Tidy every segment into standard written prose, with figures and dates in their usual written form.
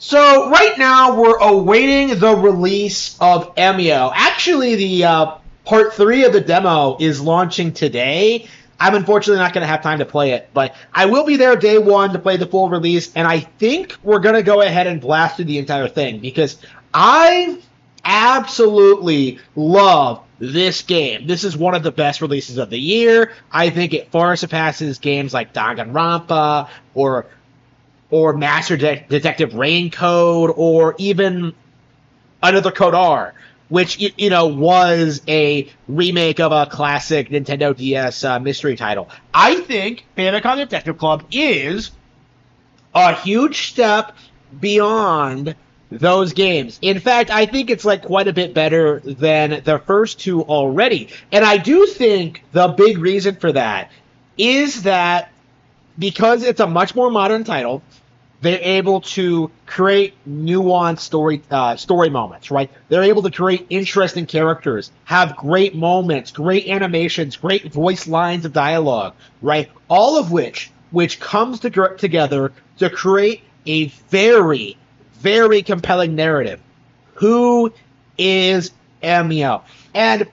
So right now we're awaiting the release of Emio. Actually, the part 3 of the demo is launching today. I'm unfortunately not going to have time to play it, but I will be there day one to play the full release, and I think we're going to go ahead and blast through the entire thing because I absolutely love this game. This is one of the best releases of the year. I think it far surpasses games like Danganronpa or Master Detective Raincoat, or even Another Code R, which, was a remake of a classic Nintendo DS mystery title. I think Famicom Detective Club is a huge step beyond those games. In fact, I think it's like quite a bit better than the first two already. And I do think the big reason for that is that because it's a much more modern title, they're able to create nuanced story moments, right? They're able to create interesting characters, have great moments, great animations, great voice lines of dialogue, right? All of which comes together to create a very, very compelling narrative. Who is Emio? And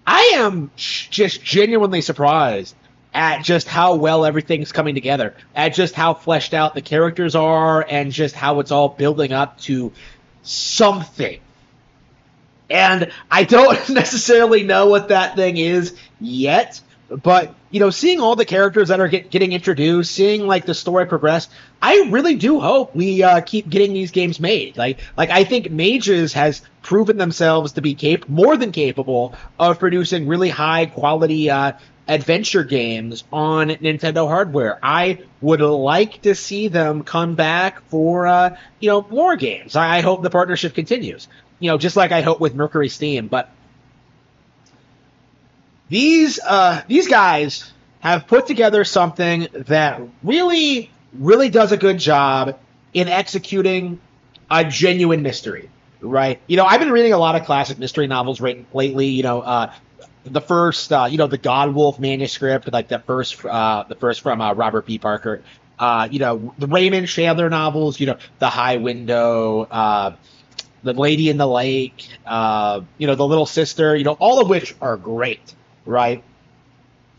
I am just genuinely surprised at just how well everything's coming together, at just how fleshed out the characters are, and just how it's all building up to something. And I don't necessarily know what that thing is yet, but, seeing all the characters that are getting introduced, seeing, like, the story progress, I really do hope we keep getting these games made. Like I think Mages has proven themselves to be more than capable of producing really high-quality adventure games on Nintendo hardware. I would like to see them come back for, more games. I hope the partnership continues, just like I hope with Mercury Steam. But these guys have put together something that really, really does a good job in executing a genuine mystery, right? I've been reading a lot of classic mystery novels lately, the first, the Godwolf manuscript, like the first from Robert P. Parker, the Raymond Chandler novels, The High Window, The Lady in the Lake, The Little Sister, all of which are great, right?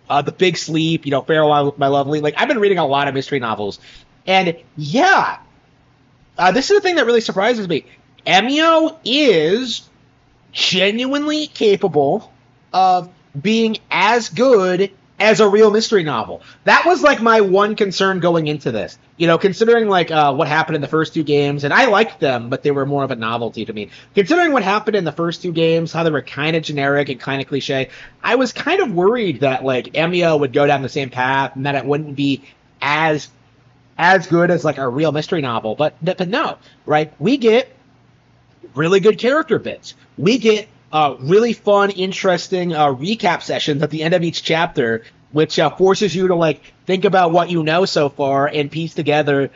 The Big Sleep, Farewell, My Lovely. Like, I've been reading a lot of mystery novels, and yeah, this is the thing that really surprises me. Emio is genuinely capable of being as good as a real mystery novel. That was like my one concern going into this. Considering like what happened in the first two games, and I liked them, but they were more of a novelty to me. Considering what happened in the first two games, how they were kind of generic and kind of cliche, I was kind of worried that like Emio would go down the same path and that it wouldn't be as good as like a real mystery novel. But no, right? We get really good character bits. We get really fun, interesting recap sessions at the end of each chapter, which forces you to like think about what you know so far and piece together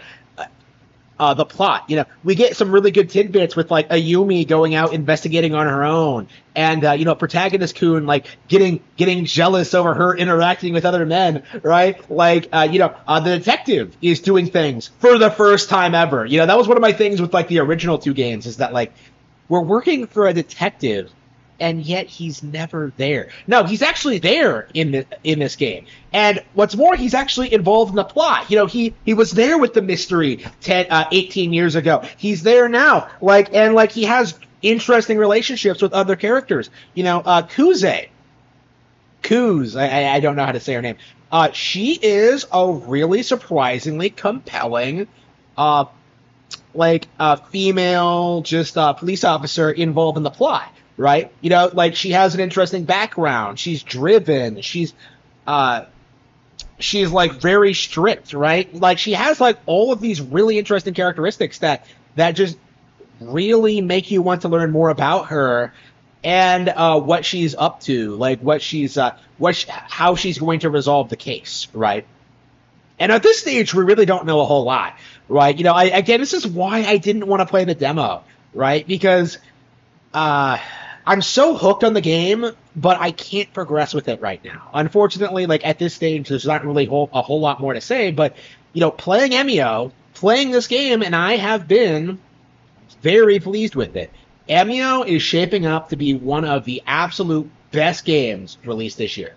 the plot. We get some really good tidbits with like Ayumi going out investigating on her own, and protagonist Kun like getting jealous over her interacting with other men, right? Like the detective is doing things for the first time ever. That was one of my things with like the original two games, is that like we're working for a detective, and yet he's never there. No, he's actually there in this game. And what's more, he's actually involved in the plot. He was there with the mystery 18 years ago. He's there now. And he has interesting relationships with other characters. Kuz, I don't know how to say her name. She is a really surprisingly compelling female police officer involved in the plot. Right? She has an interesting background. She's driven. She's like very strict, right? Like she has like all of these really interesting characteristics that just really make you want to learn more about her and what she's up to, like how she's going to resolve the case, right? And at this stage, we really don't know a whole lot, right? Again, this is why I didn't want to play the demo, right? Because I'm so hooked on the game, but I can't progress with it right now. Unfortunately, like at this stage, there's not really a whole lot more to say. But playing Emio playing this game, and I have been very pleased with it. Emio is shaping up to be one of the absolute best games released this year.